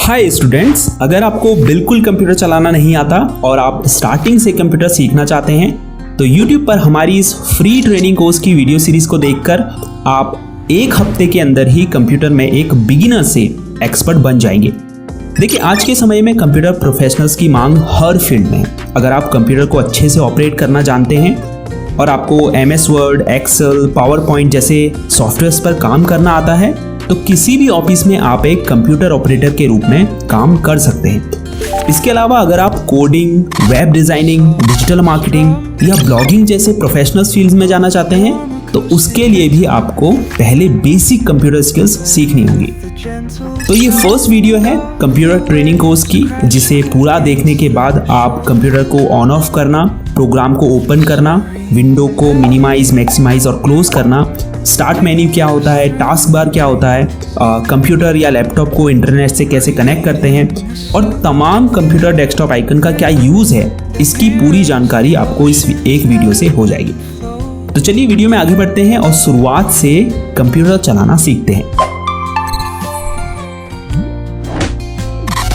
Hi students, अगर आपको बिल्कुल कंप्यूटर चलाना नहीं आता और आप स्टार्टिंग से कंप्यूटर सीखना चाहते हैं तो YouTube पर हमारी इस फ्री ट्रेनिंग कोर्स की वीडियो सीरीज को देखकर आप एक हफ्ते के अंदर ही कंप्यूटर में एक बिगिनर से एक्सपर्ट बन जाएंगे। देखिए, आज के समय में कंप्यूटर प्रोफेशनल्स की मांग हर फील्ड में है। अगर आप कंप्यूटर को अच्छे से ऑपरेट करना जानते हैं और आपको MS वर्ड, एक्सेल, पावरपॉइंट जैसे सॉफ्टवेयर्स पर काम करना आता है तो किसी भी ऑफिस में आप एक कंप्यूटर ऑपरेटर के रूप में काम कर सकते हैं। इसके अलावा अगर आप coding, web designing, digital marketing या ब्लॉगिंग जैसे प्रोफेशनल फील्ड्स में जाना चाहते हैं तो उसके लिए भी आपको पहले बेसिक कंप्यूटर स्किल्स सीखनी होगी। तो ये फर्स्ट वीडियो है कंप्यूटर ट्रेनिंग कोर्स की, जिसे पूरा देखने के बाद आप कंप्यूटर को ऑन ऑफ करना, प्रोग्राम को ओपन करना, विंडो को मिनिमाइज, मैक्सिमाइज और क्लोज करना, स्टार्ट मेन्यू क्या होता है, टास्क बार क्या होता है, कंप्यूटर या लैपटॉप को इंटरनेट से कैसे कनेक्ट करते हैं और तमाम कंप्यूटर डेस्कटॉप आइकन का क्या यूज़ है, इसकी पूरी जानकारी आपको इस एक वीडियो से हो जाएगी। तो चलिए वीडियो में आगे बढ़ते हैं और शुरुआत से कंप्यूटर चलाना सीखते हैं।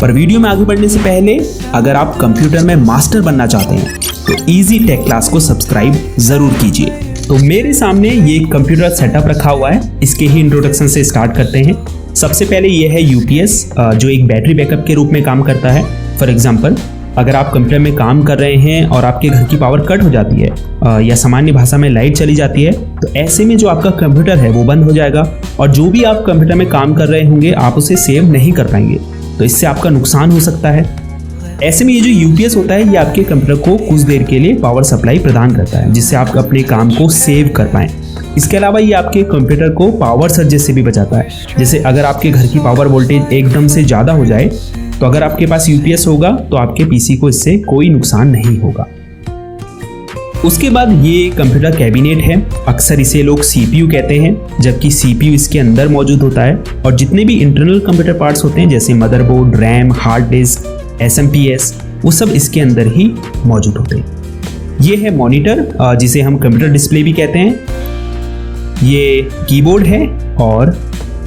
पर वीडियो में आगे बढ़ने से पहले अगर आप कंप्यूटर में मास्टर बनना चाहते हैं तो इजी टेक क्लास को सब्सक्राइब जरूर कीजिए। तो मेरे सामने ये कंप्यूटर सेटअप रखा हुआ है, इसके ही इंट्रोडक्शन से स्टार्ट करते हैं। सबसे पहले ये है UPS, जो एक बैटरी बैकअप के रूप में काम करता है। फॉर एग्जांपल, अगर आप कंप्यूटर में काम कर रहे हैं और आपके घर की पावर कट हो जाती है या सामान्य भाषा में लाइट चली जाती है तो ऐसे में जो आपका कंप्यूटर है वो बंद हो जाएगा और जो भी आप कंप्यूटर में काम कर रहे होंगे आप उसे सेव नहीं कर पाएंगे, तो इससे आपका नुकसान हो सकता है। ऐसे में ये जो UPS होता है ये आपके कंप्यूटर को कुछ देर के लिए पावर सप्लाई प्रदान करता है जिससे आप अपने काम को सेव कर पाएं। इसके अलावा ये आपके कंप्यूटर को पावर सर्जेस से भी बचाता है। जैसे अगर आपके घर की पावर वोल्टेज एकदम से ज़्यादा हो जाए तो अगर आपके पास UPS होगा तो आपके PC को इससे कोई नुकसान नहीं होगा। उसके बाद ये कंप्यूटर कैबिनेट है, अक्सर इसे लोग CPU कहते हैं, जबकि CPU इसके अंदर मौजूद होता है और जितने भी इंटरनल कंप्यूटर पार्ट्स होते हैं जैसे motherboard, RAM, hard disk, SMPS, वो सब इसके अंदर ही मौजूद होते हैं। ये है मॉनिटर, जिसे हम कंप्यूटर डिस्प्ले भी कहते हैं। ये कीबोर्ड है और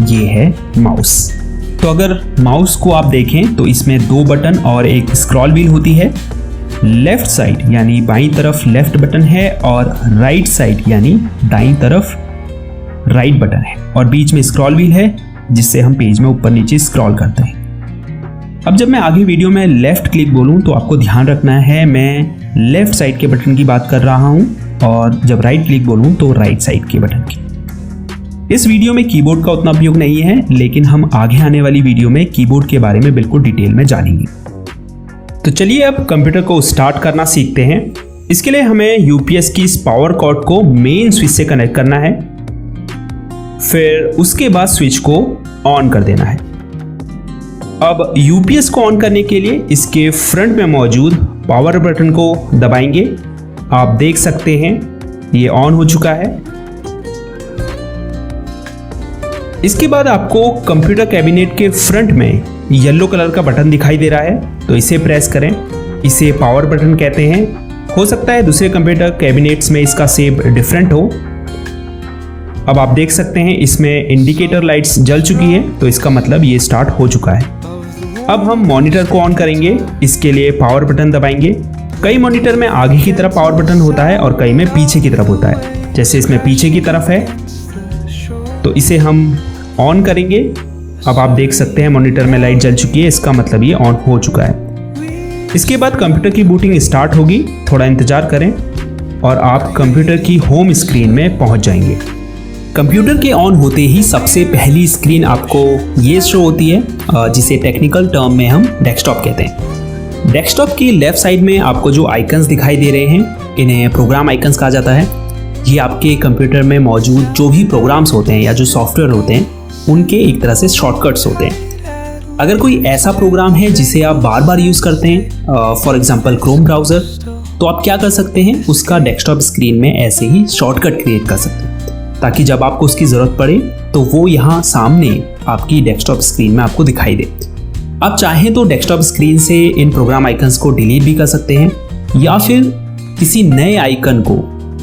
ये है माउस। तो अगर माउस को आप देखें तो इसमें 2 बटन और एक स्क्रॉल व्हील होती है। लेफ्ट साइड यानी बाईं तरफ लेफ्ट बटन है और राइट साइड यानी दाईं तरफ राइट बटन है और बीच में स्क्रॉल व्हील है जिससे हम पेज में ऊपर नीचे स्क्रॉल करते हैं। अब जब मैं आगे वीडियो में लेफ्ट क्लिक बोलूं तो आपको ध्यान रखना है मैं लेफ्ट साइड के बटन की बात कर रहा हूं और जब राइट क्लिक बोलूं तो राइट साइड के बटन की। इस वीडियो में कीबोर्ड का उतना उपयोग नहीं है, लेकिन हम आगे आने वाली वीडियो में कीबोर्ड के बारे में बिल्कुल डिटेल में जानेंगे। तो चलिए अब कंप्यूटर को स्टार्ट करना सीखते हैं। इसके लिए हमें UPS की इस पावर कॉर्ड को मेन स्विच से कनेक्ट करना है, फिर उसके बाद स्विच को ऑन कर देना है। अब UPS को ऑन करने के लिए इसके फ्रंट में मौजूद पावर बटन को दबाएंगे। आप देख सकते हैं ये ऑन हो चुका है। इसके बाद आपको कंप्यूटर कैबिनेट के फ्रंट में येलो कलर का बटन दिखाई दे रहा है, तो इसे प्रेस करें। इसे पावर बटन कहते हैं। हो सकता है दूसरे कंप्यूटर कैबिनेट्स में इसका शेप डिफरेंट हो। अब आप देख सकते हैं इसमें इंडिकेटर लाइट्स जल चुकी है, तो इसका मतलब ये स्टार्ट हो चुका है। अब हम मॉनिटर को ऑन करेंगे। इसके लिए पावर बटन दबाएंगे। कई मॉनिटर में आगे की तरफ पावर बटन होता है और कई में पीछे की तरफ होता है। जैसे इसमें पीछे की तरफ है तो इसे हम ऑन करेंगे। अब आप देख सकते हैं मॉनिटर में लाइट जल चुकी है, इसका मतलब ये ऑन हो चुका है। इसके बाद कंप्यूटर की बूटिंग स्टार्ट होगी। थोड़ा इंतजार करें और आप कंप्यूटर की होम स्क्रीन में पहुंच जाएंगे। कंप्यूटर के ऑन होते ही सबसे पहली स्क्रीन आपको ये शो होती है, जिसे टेक्निकल टर्म में हम डेस्कटॉप कहते हैं। डेस्कटॉप की लेफ्ट साइड में आपको जो आइकन्स दिखाई दे रहे हैं इन्हें प्रोग्राम आइकन्स कहा जाता है। ये आपके कंप्यूटर में मौजूद जो भी प्रोग्राम्स होते हैं या जो सॉफ्टवेयर होते हैं उनके एक तरह से शॉर्टकट्स होते हैं। अगर कोई ऐसा प्रोग्राम है जिसे आप बार बार यूज़ करते हैं, फॉर एग्जांपल क्रोम ब्राउज़र, तो आप क्या कर सकते हैं, उसका डेस्कटॉप स्क्रीन में ऐसे ही शॉर्टकट क्रिएट कर सकते हैं ताकि जब आपको उसकी ज़रूरत पड़े तो वो यहाँ सामने आपकी डेस्कटॉप स्क्रीन में आपको दिखाई दे। आप चाहें तो डेस्कटॉप स्क्रीन से इन प्रोग्राम आइकन्स को डिलीट भी कर सकते हैं या फिर किसी नए आइकन को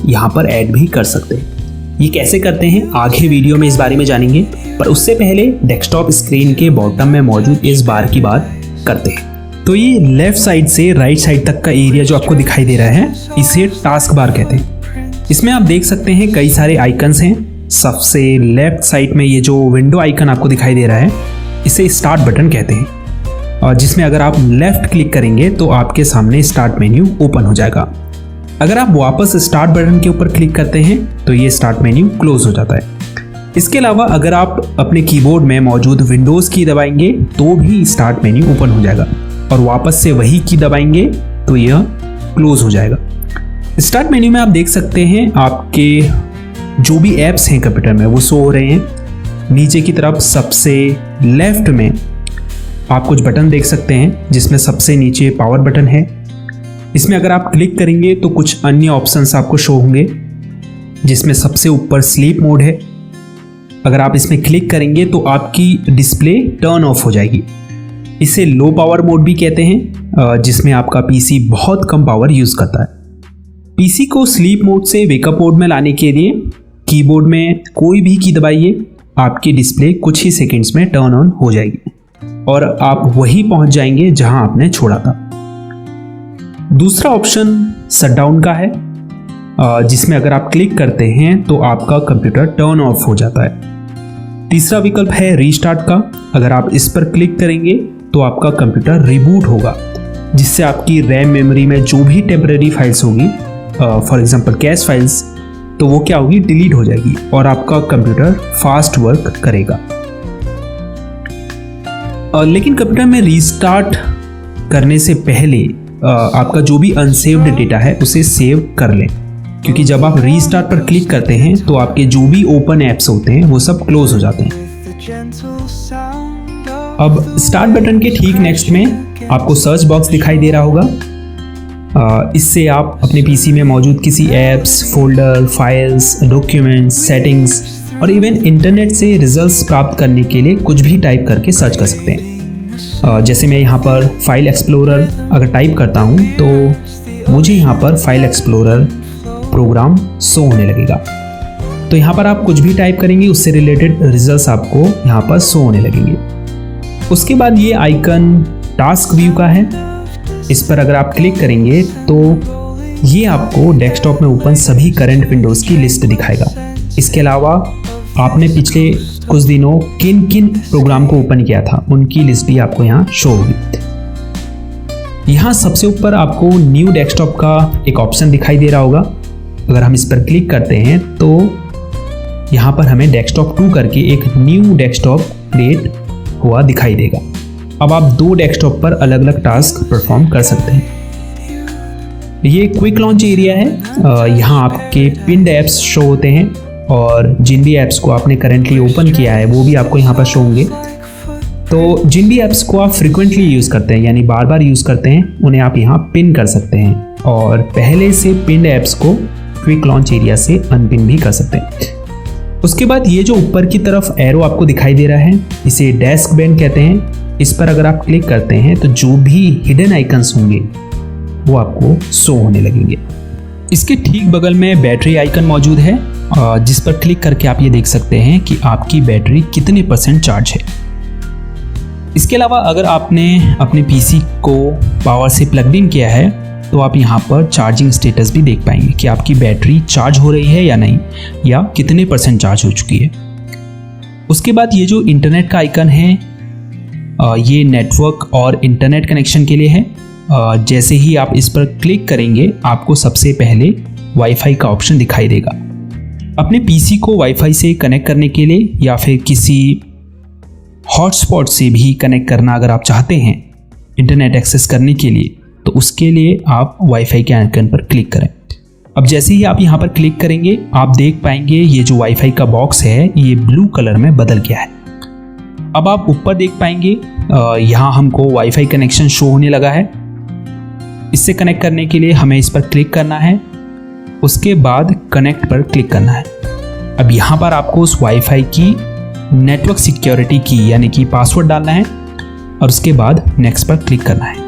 यहाँ पर ऐड भी कर सकते हैं। ये कैसे करते हैं आगे वीडियो में इस बारे में जानेंगे, पर उससे पहले डेस्कटॉप स्क्रीन के बॉटम में मौजूद इस बार की बात करते हैं। तो ये लेफ्ट साइड से राइट साइड तक का एरिया जो आपको दिखाई दे रहा है, इसे टास्क बार कहते हैं। इसमें आप देख सकते हैं कई सारे आइकन्स हैं। सबसे लेफ्ट साइड में ये जो विंडो आइकन आपको दिखाई दे रहा है, इसे स्टार्ट बटन कहते हैं, और जिसमें अगर आप लेफ्ट क्लिक करेंगे तो आपके सामने स्टार्ट मेन्यू ओपन हो जाएगा। अगर आप वापस स्टार्ट बटन के ऊपर क्लिक करते हैं तो ये स्टार्ट मेन्यू क्लोज हो जाता है। इसके अलावा अगर आप अपने कीबोर्ड में मौजूद विंडोज़ की दबाएंगे तो भी स्टार्ट मेन्यू ओपन हो जाएगा, और वापस से वही की दबाएंगे तो यह क्लोज हो जाएगा। स्टार्ट मेन्यू में आप देख सकते हैं आपके जो भी ऐप्स हैं कंप्यूटर में वो शो हो रहे हैं। नीचे की तरफ सबसे लेफ्ट में आप कुछ बटन देख सकते हैं, जिसमें सबसे नीचे पावर बटन है। इसमें अगर आप क्लिक करेंगे तो कुछ अन्य ऑप्शंस आपको शो होंगे, जिसमें सबसे ऊपर स्लीप मोड है। अगर आप इसमें क्लिक करेंगे तो आपकी डिस्प्ले टर्न ऑफ हो जाएगी। इसे लो पावर मोड भी कहते हैं, जिसमें आपका पीसी बहुत कम पावर यूज़ करता है। पीसी को स्लीप मोड से वेकअप मोड में लाने के लिए कीबोर्ड में कोई भी की दबाइए, आपकी डिस्प्ले कुछ ही सेकंड्स में टर्न ऑन हो जाएगी और आप वहीं पहुंच जाएंगे जहां आपने छोड़ा था। दूसरा ऑप्शन शटडाउन का है, जिसमें अगर आप क्लिक करते हैं तो आपका कंप्यूटर टर्न ऑफ हो जाता है। तीसरा विकल्प है रीस्टार्ट का। अगर आप इस पर क्लिक करेंगे तो आपका कंप्यूटर रिबूट होगा, जिससे आपकी रैम मेमोरी में जो भी टेम्परेरी फाइल्स होगी, फॉर एग्जांपल कैश फाइल्स, तो वो क्या होगी, डिलीट हो जाएगी और आपका कंप्यूटर फास्ट वर्क करेगा। लेकिन कंप्यूटर में रीस्टार्ट करने से पहले आपका जो भी अनसेव्ड डेटा है उसे सेव कर लें, क्योंकि जब आप रीस्टार्ट पर क्लिक करते हैं तो आपके जो भी ओपन ऐप्स होते हैं वो सब क्लोज हो जाते हैं। अब स्टार्ट बटन के ठीक नेक्स्ट में आपको सर्च बॉक्स दिखाई दे रहा होगा। इससे आप अपने पीसी में मौजूद किसी apps, folder, files, documents, settings और इवन इंटरनेट से रिजल्ट्स प्राप्त करने के लिए कुछ भी टाइप करके सर्च कर सकते हैं। जैसे मैं यहाँ पर फाइल एक्सप्लोरर अगर टाइप करता हूँ तो मुझे यहाँ पर फाइल एक्सप्लोरर प्रोग्राम शो होने लगेगा। तो यहाँ पर आप कुछ भी टाइप करेंगे उससे रिलेटेड रिजल्ट्स आपको यहाँ पर शो होने लगेंगे। उसके बाद ये आइकन टास्क व्यू का है। इस पर अगर आप क्लिक करेंगे तो ये आपको डेस्कटॉप में ओपन सभी करंट विंडोज़ की लिस्ट दिखाएगा। इसके अलावा आपने पिछले कुछ दिनों किन किन प्रोग्राम को ओपन किया था उनकी लिस्ट भी आपको यहाँ शो होगी। यहाँ सबसे ऊपर आपको न्यू डेस्कटॉप का एक ऑप्शन दिखाई दे रहा होगा। अगर हम इस पर क्लिक करते हैं तो यहाँ पर हमें डेस्कटॉप 2 करके एक न्यू डेस्कटॉप क्रिएट हुआ दिखाई देगा। अब आप 2 डेस्कटॉप पर अलग अलग टास्क परफॉर्म कर सकते हैं। ये क्विक लॉन्च एरिया है। यहाँ आपके पिन्ड ऐप्स शो होते हैं और जिन भी ऐप्स को आपने करेंटली ओपन किया है वो भी आपको यहाँ पर शो होंगे। तो जिन भी ऐप्स को आप फ्रिक्वेंटली यूज़ करते हैं, यानी बार बार यूज़ करते हैं, उन्हें आप यहाँ पिन कर सकते हैं और पहले से पिन ऐप्स को क्विक लॉन्च एरिया से अनपिन भी कर सकते हैं। उसके बाद ये जो ऊपर की तरफ एरो आपको दिखाई दे रहा है, इसे डेस्क बैंड कहते हैं। इस पर अगर आप क्लिक करते हैं तो जो भी हिडन आइकन्स होंगे वो आपको शो होने लगेंगे। इसके ठीक बगल में बैटरी आइकन मौजूद है, जिस पर क्लिक करके आप ये देख सकते हैं कि आपकी बैटरी कितने % चार्ज है। इसके अलावा अगर आपने अपने पीसी को पावर से प्लग इन किया है तो आप यहाँ पर चार्जिंग स्टेटस भी देख पाएंगे कि आपकी बैटरी चार्ज हो रही है या नहीं, या कितने % चार्ज हो चुकी है। उसके बाद ये जो इंटरनेट का आइकन है, ये नेटवर्क और इंटरनेट कनेक्शन के लिए है। जैसे ही आप इस पर क्लिक करेंगे आपको सबसे पहले वाईफाई का ऑप्शन दिखाई देगा। अपने पीसी को वाईफाई से कनेक्ट करने के लिए या फिर किसी हॉटस्पॉट से भी कनेक्ट करना अगर आप चाहते हैं इंटरनेट एक्सेस करने के लिए, तो उसके लिए आप वाईफाई के आइकन पर क्लिक करें। अब जैसे ही आप यहाँ पर क्लिक करेंगे आप देख पाएंगे ये जो वाईफाई का बॉक्स है ये ब्लू कलर में बदल गया है। अब आप ऊपर देख पाएंगे यहाँ हमको वाईफाई कनेक्शन शो होने लगा है। इससे कनेक्ट करने के लिए हमें इस पर क्लिक करना है, उसके बाद कनेक्ट पर क्लिक करना है। अब यहाँ पर आपको उस वाईफाई की नेटवर्क सिक्योरिटी की यानी कि पासवर्ड डालना है और उसके बाद नेक्स्ट पर क्लिक करना है।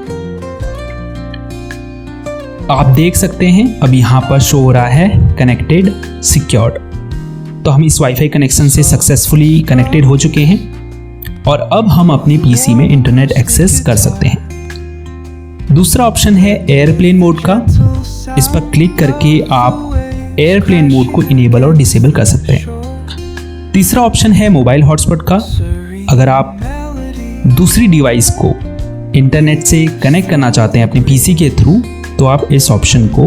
आप देख सकते हैं अब यहाँ पर शो हो रहा है कनेक्टेड सिक्योर्ड। तो हम इस वाईफाई कनेक्शन से सक्सेसफुली कनेक्टेड हो चुके हैं और अब हम अपने पीसी में इंटरनेट एक्सेस कर सकते हैं। दूसरा ऑप्शन है एयरप्लेन मोड का। इस पर क्लिक करके आप एयरप्लेन मोड को इनेबल और डिसेबल कर सकते हैं। तीसरा ऑप्शन है मोबाइल हॉटस्पॉट का। अगर आप दूसरी डिवाइस को इंटरनेट से कनेक्ट करना चाहते हैं अपने पीसी के थ्रू, तो आप इस ऑप्शन को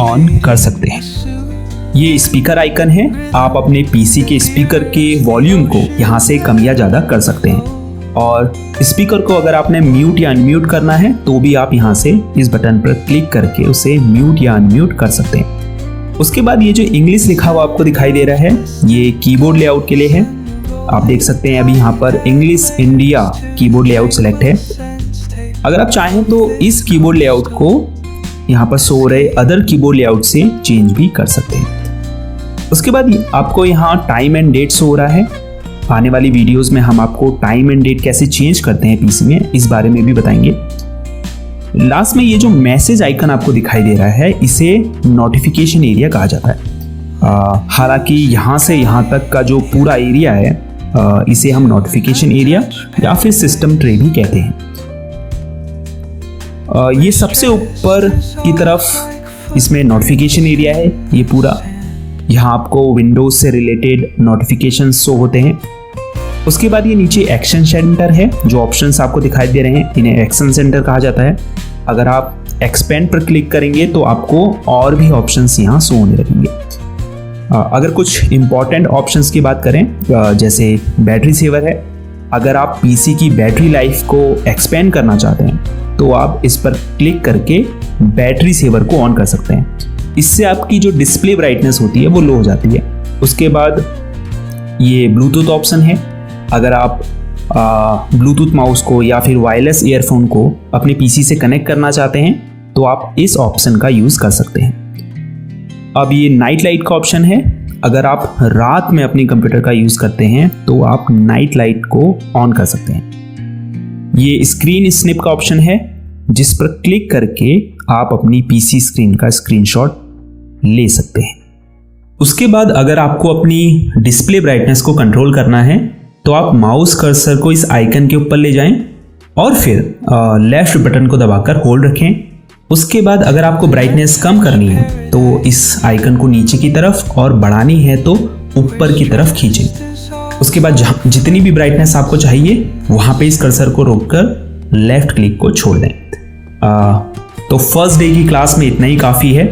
ऑन कर सकते हैं। ये स्पीकर आइकन है, आप अपने पीसी के स्पीकर के वॉल्यूम को यहाँ से कम या ज़्यादा कर सकते हैं और स्पीकर को अगर आपने म्यूट या अनम्यूट करना है तो भी आप यहाँ से इस बटन पर क्लिक करके उसे म्यूट या अनम्यूट कर सकते हैं। उसके बाद ये जो इंग्लिश लिखा हुआ आपको दिखाई दे रहा है, ये कीबोर्ड लेआउट के लिए है। आप देख सकते हैं अभी यहाँ पर English India keyboard layout select है। अगर आप चाहें तो इस कीबोर्ड लेआउट को यहाँ पर शो रहे अदर कीबोर्ड लेआउट से चेंज भी कर सकते हैं। उसके बाद आपको यहाँ टाइम एंड डेट शो हो रहा है। आने वाली वीडियोस में हम आपको टाइम एंड डेट कैसे चेंज करते हैं पीसी में, इस बारे में भी बताएंगे। लास्ट में ये जो मैसेज आइकन आपको दिखाई दे रहा है, इसे नोटिफिकेशन एरिया कहा जाता है। हालांकि यहाँ से यहाँ तक का जो पूरा एरिया है, इसे हम नोटिफिकेशन एरिया या फिर सिस्टम ट्रे भी कहते हैं। ये सबसे ऊपर की तरफ इसमें नोटिफिकेशन एरिया है। ये पूरा यहाँ आपको विंडोज से रिलेटेड नोटिफिकेशन शो होते हैं। उसके बाद ये नीचे एक्शन सेंटर है, जो ऑप्शंस आपको दिखाई दे रहे हैं इन्हें एक्शन सेंटर कहा जाता है। अगर आप एक्सपेंड पर क्लिक करेंगे तो आपको और भी ऑप्शंस यहाँ शो होने लगेंगे। अगर कुछ इंपॉर्टेंट ऑप्शंस की बात करें, जैसे बैटरी सेवर है। अगर आप पीसी की बैटरी लाइफ को एक्सपेंड करना चाहते हैं तो आप इस पर क्लिक करके बैटरी सेवर को ऑन कर सकते हैं। इससे आपकी जो डिस्प्ले ब्राइटनेस होती है वो लो हो जाती है। उसके बाद ये ब्लूटूथ ऑप्शन है। अगर आप ब्लूटूथ माउस को या फिर वायरलेस ईयरफोन को अपने पीसी से कनेक्ट करना चाहते हैं तो आप इस ऑप्शन का यूज़ कर सकते हैं। अब ये नाइट लाइट का ऑप्शन है। अगर आप रात में अपने कंप्यूटर का यूज़ करते हैं तो आप नाइट लाइट को ऑन कर सकते हैं। ये स्क्रीन स्निप का ऑप्शन है, जिस पर क्लिक करके आप अपनी पीसी स्क्रीन का स्क्रीनशॉट ले सकते हैं। उसके बाद अगर आपको अपनी डिस्प्ले ब्राइटनेस को कंट्रोल करना है तो आप माउस कर्सर को इस आइकन के ऊपर ले जाएं और फिर लेफ्ट बटन को दबाकर होल्ड रखें। उसके बाद अगर आपको ब्राइटनेस कम करनी है तो इस आइकन को नीचे की तरफ और बढ़ानी है तो ऊपर की तरफ खींचें। उसके बाद जितनी भी ब्राइटनेस आपको चाहिए वहाँ पे इस कर्सर को रोककर लेफ्ट क्लिक को छोड़ दें। तो फर्स्ट डे की क्लास में इतना ही काफ़ी है।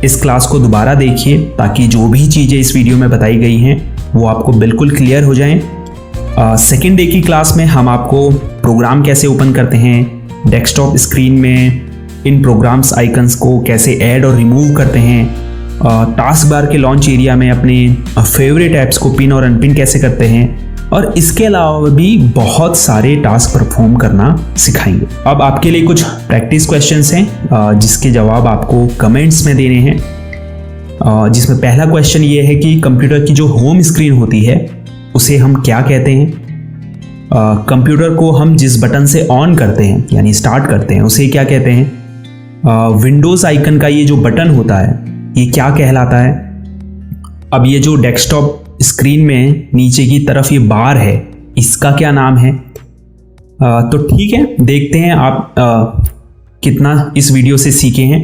इस क्लास को दोबारा देखिए ताकि जो भी चीज़ें इस वीडियो में बताई गई हैं वो आपको बिल्कुल क्लियर हो जाएं। सेकेंड डे की क्लास में हम आपको प्रोग्राम कैसे ओपन करते हैं, डेस्कटॉप स्क्रीन में इन प्रोग्राम्स आइकन्स को कैसे ऐड और रिमूव करते हैं, टास्क बार के लॉन्च एरिया में अपने फेवरेट ऐप्स को पिन और अनपिन कैसे करते हैं, और इसके अलावा भी बहुत सारे टास्क परफॉर्म करना सिखाएंगे। अब आपके लिए कुछ प्रैक्टिस क्वेश्चंस हैं जिसके जवाब आपको कमेंट्स में देने हैं। जिसमें पहला क्वेश्चन ये है कि कंप्यूटर की जो होम स्क्रीन होती है उसे हम क्या कहते हैं। कंप्यूटर को हम जिस बटन से ऑन करते हैं यानी स्टार्ट करते हैं उसे क्या कहते हैं। विंडोज़ आइकन का ये जो बटन होता है ये क्या कहलाता है। अब ये जो डेस्कटॉप स्क्रीन में नीचे की तरफ ये बार है इसका क्या नाम है। तो ठीक है, देखते हैं आप कितना इस वीडियो से सीखे हैं।